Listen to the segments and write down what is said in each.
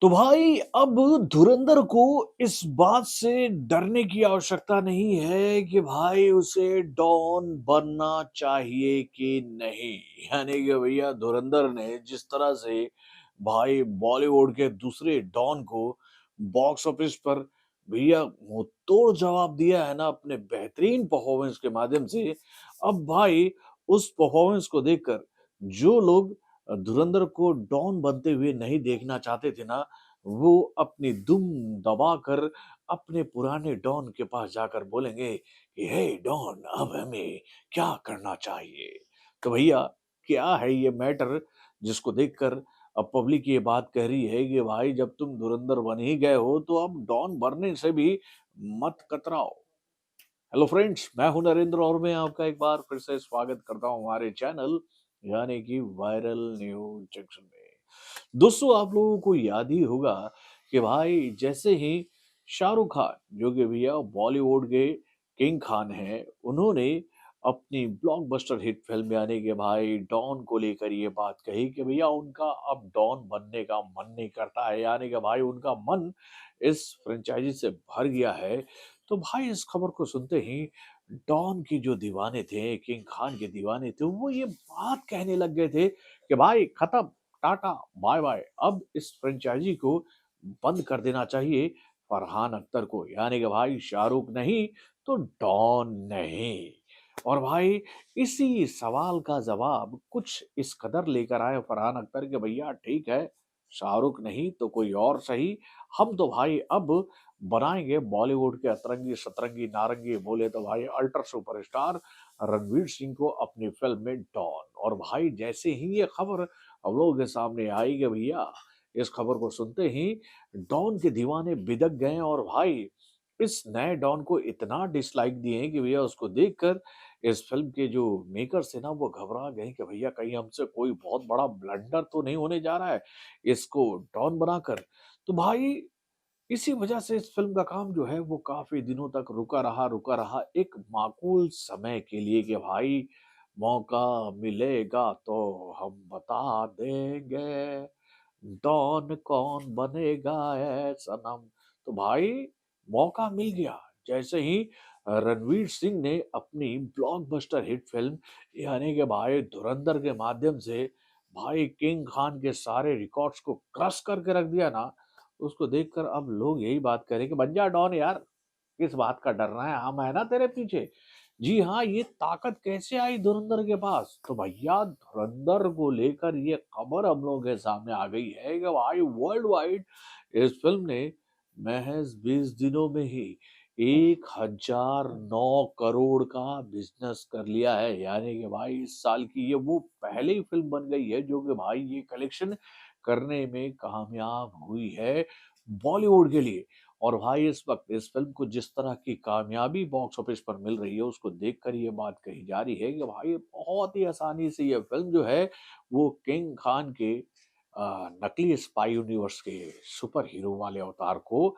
तो भाई अब धुरंधर को इस बात से डरने की आवश्यकता नहीं है कि भाई उसे डॉन बनना चाहिए कि नहीं। यानी कि भैया धुरंधर ने जिस तरह से भाई बॉलीवुड के दूसरे डॉन को बॉक्स ऑफिस पर भैया मुंहतोड़ जवाब दिया है ना अपने बेहतरीन परफॉर्मेंस के माध्यम से। अब भाई उस परफॉर्मेंस को देखकर जो लोग धुरंधर को डॉन बनते हुए नहीं देखना चाहते थे ना, वो अपनी दुम दबाकर अपने पुराने डॉन के पास जाकर बोलेंगे कि हे डॉन, अब हमें क्या करना चाहिए। तो भैया क्या है ये मैटर जिसको देखकर अब पब्लिक ये बात कह रही है कि भाई जब तुम धुरंधर बन ही गए हो तो अब डॉन बनने से भी मत कतराओ। हेलो फ्रेंड्स, मैं हूं नरेंद्र और मैं आपका एक बार फिर से स्वागत करता हूं हमारे चैनल यानी कि वायरल न्यूज जंक्शन में। दोस्तों, आप लोगों को याद ही होगा कि भाई जैसे ही शाहरुख खान जो कि भैया बॉलीवुड के किंग खान हैं, उन्होंने अपनी ब्लॉकबस्टर हिट फिल्म यानी कि भाई डॉन को लेकर ये बात कही कि भैया उनका अब डॉन बनने का मन नहीं करता है, यानी कि भाई उनका मन इस फ्रेंचाइजी से भर गया है। तो भाई इस खबर को सुनते ही डॉन की जो दीवाने थे, किंग खान के दीवाने थे, वो ये बात कहने लग गए थे कि भाई खत्म, टाटा, बाय बाय, अब इस फ्रेंचाइजी को बंद कर देना चाहिए फरहान अख्तर को, यानी कि भाई शाहरुख नहीं तो डॉन नहीं। और भाई इसी सवाल का जवाब कुछ इस कदर लेकर आए फरहान अख्तर के भैया ठीक है, शाहरुख नहीं तो कोई और सही, हम तो भाई अब बनाएंगे बॉलीवुड के अतरंगी सतरंगी नारंगी बोले तो भाई अल्ट्रा सुपरस्टार रणवीर सिंह को अपनी फिल्म में डॉन। और भाई जैसे ही ये खबर हम लोगों के सामने आई कि भैया इस खबर को सुनते ही डॉन के दीवाने बिदक गए और भाई इस नए डॉन को इतना डिसलाइक दिए कि भैया उसको देखकर इस फिल्म के जो मेकर्स थे ना वो घबरा गए कि भैया कहीं हमसे कोई बहुत बड़ा ब्लंडर तो नहीं होने जा रहा है इसको डॉन बनाकर। तो भाई इसी वजह से इस फिल्म का काम जो है वो काफी दिनों तक रुका रहा एक माकूल समय के लिए कि भाई मौका मिलेगा तो हम बता देंगे डॉन कौन बनेगा ऐ सनम। तो भाई मौका मिल गया जैसे ही रणवीर सिंह ने अपनी ब्लॉकबस्टर हिट फिल्म यानी कि भाई धुरंधर के माध्यम से भाई किंग खान के सारे रिकॉर्ड्स को क्रश करके रख दिया ना, उसको देखकर अब लोग यही बात करें कि बन जा डॉन यार, किस बात का डरना है, हम है ना तेरे पीछे। जी हाँ, ये ताकत कैसे आई धुरंधर के पास? तो भैया धुरंधर को लेकर ये खबर हम लोगों के सामने आ गई है कि भाई वर्ल्ड वाइड इस फिल्म ने महज 20 दिनों में ही 1009 करोड़ का बिजनेस कर लिया है, यानी कि भाई इस साल की ये वो पहली फिल्म बन गई है जो कि भाई ये कलेक्शन करने में कामयाब हुई है बॉलीवुड के लिए। और भाई इस वक्त इस फिल्म को जिस तरह की कामयाबी बॉक्स ऑफिस पर मिल रही है उसको देखकर ये बात कही जा रही है कि भाई बहुत ही आसानी से ये फिल्म जो है वो किंग खान के नकली स्पाई यूनिवर्स के सुपर हीरो वाले अवतार को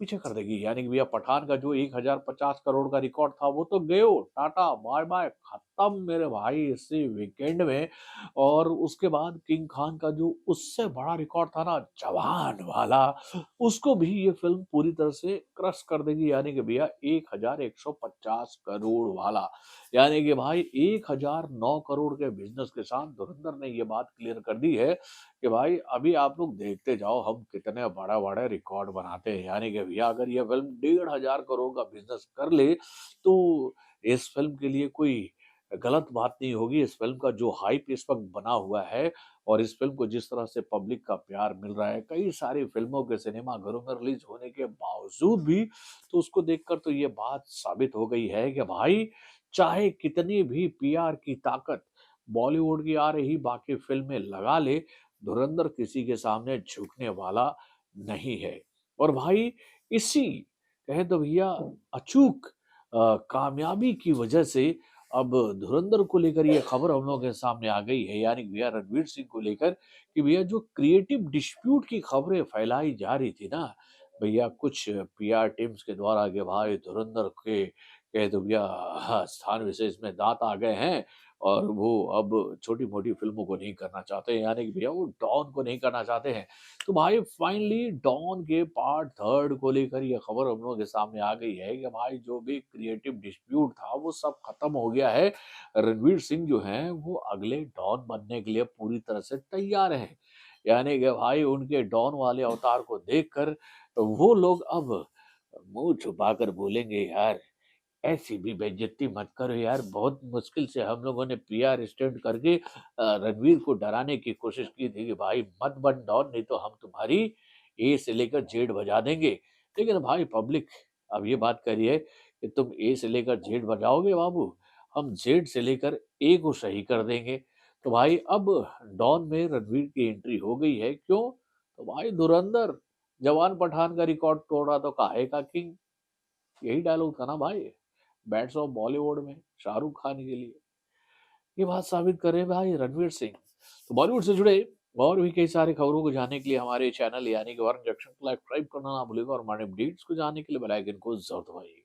पीछे कर देगी। यानी कि भैया पठान का जो 1050 करोड़ का रिकॉर्ड था वो तो गयो, टाटा बाय बाय, खत्म मेरे भाई इसी वीकेंड में। और उसके बाद किंग खान का जो उससे बड़ा रिकॉर्ड था ना जवान वाला, उसको भी ये फिल्म पूरी तरह से क्रश कर देगी, यानी कि भैया 1150 करोड़ वाला। यानी कि भाई 1009 करोड़ के बिजनेस के साथ धुरंधर ने ये बात क्लियर कर दी है कि भाई अभी आप लोग देखते जाओ हम कितने बड़ा बड़ा रिकॉर्ड बनाते हैं। यानी कि भैया अगर ये फिल्म 1500 करोड़ का बिजनेस कर ले तो इस फिल्म के लिए कोई गलत बात नहीं होगी। इस फिल्म का जो हाइप इस वक्त बना हुआ है और इस फिल्म को जिस तरह से पब्लिक का प्यार मिल रहा है कई सारी फिल्मों के सिनेमा घरों में रिलीज होने के बावजूद भी, तो उसको देखकर तो ये बात साबित हो गई है कि भाई चाहे कितनी भी पीआर की ताकत बॉलीवुड की आ रही बाकी फिल्में लगा ले, धुरंधर किसी के सामने झुकने वाला नहीं है। और भाई इसी कहे तो भैया अचूक कामयाबी की वजह से अब धुरंधर को लेकर ये खबर हम लोगों के सामने आ गई है, यानी कि भैया रणवीर सिंह को लेकर कि भैया जो क्रिएटिव डिस्प्यूट की खबरें फैलाई जा रही थी ना भैया कुछ पीआर टीम्स के द्वारा कि भाई धुरंधर के कह दो भैया हाँ, स्थान विशेष में दाँत आ गए हैं और वो अब छोटी-मोटी फ़िल्मों को नहीं करना चाहते हैं, यानी कि भैया वो डॉन को नहीं करना चाहते हैं। तो भाई फाइनली डॉन के पार्ट 3 को लेकर ये खबर हम लोगों के सामने आ गई है कि भाई जो भी क्रिएटिव डिस्प्यूट था वो सब खत्म हो गया है। रणवीर सिंह जो हैं वो अगले डॉन बनने के लिए पूरी तरह से तैयार हैं। यानी कि भाई उनके डॉन वाले अवतार को देखकर वो लोग अब मुँह छुपाकर बोलेंगे यार ऐसी भी बेइज्जती मत करो यार, बहुत मुश्किल से हम लोगों ने पीआर स्टंट करके रणवीर को डराने की कोशिश की थी कि भाई मत बन डॉन नहीं तो हम तुम्हारी ए से लेकर जेड बजा देंगे। लेकिन भाई पब्लिक अब ये बात करी है कि तुम ए से लेकर जेड बजाओगे बाबू, हम जेड से लेकर ए को सही कर देंगे। तो भाई अब डॉन में रणवीर की एंट्री हो गई है, क्यों? तो भाई धुरंधर, जवान पठान का रिकॉर्ड तोड़ा तो काहे का किंग, यही डायलॉग था ना भाई। बैट्स ऑफ बॉलीवुड में शाहरुख खान के लिए। ये बात साबित कर रहे हैं भाई रणवीर सिंह। तो बॉलीवुड से जुड़े और भी कई सारी खबरों को जानने के लिए हमारे चैनल यानी कि वार्न जंक्शन को सब्सक्राइब करना ना भूलिएगा और हमारे अपडेट्स को जानने के लिए बेल आइकन को जरूर दबाइएगा।